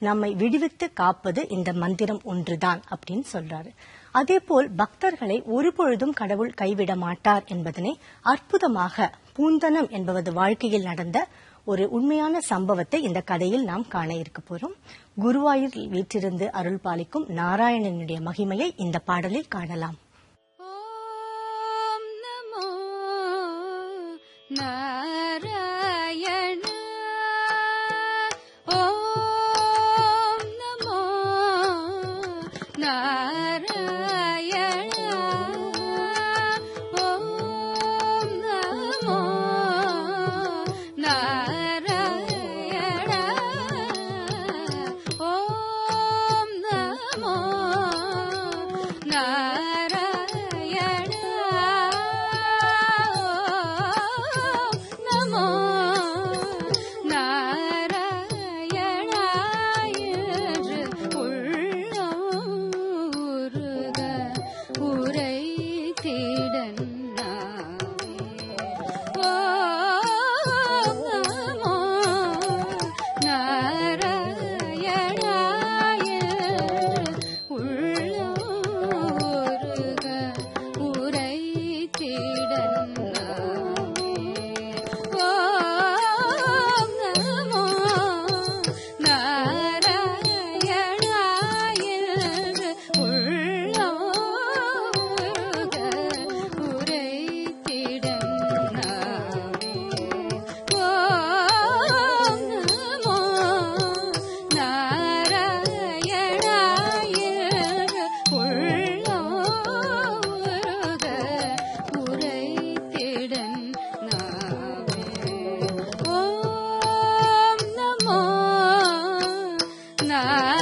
நம்மை விடுவித்து காப்பது இந்த மந்திரம் ஒன்றுதான் அப்படின்னு சொல்றாரு. அதேபோல் பக்தர்களை ஒருபொழுதும் கடவுள் கைவிட மாட்டார் என்பதனை அற்புதமாக பூந்தனம் என்பவது வாழ்க்கையில் நடந்த ஒரு உண்மையான சம்பவத்தை இந்த கதையில் நாம் காண இருக்க போறோம். குருவாயூரில் வீற்றிருந்து அருள் பாலிக்கும் நாராயணனுடைய மகிமையை இந்த பாடலில் காணலாம். ஓம் நமோ நாராயண, ஓம் நமோ நாராயண, ஓம் நமோ நாராயண, ஓம் நமோ நாராயண, நமோ நாராயண என்று உள்ளம் உருக உரைத்திடன் நாவே. ஓம் நமோ நாராயண என்று உள்ளம் உருக உரைத்திடன் நாவே. ஓம் நமோ நாராயண என்று உள்ளம் உருக உரைத்திடன் நாவே. ஓம் நமோ நாராயண என்று உள்ளம் உருக உரைத்திடன் நாவே. ஓம் நமோ நாராயண.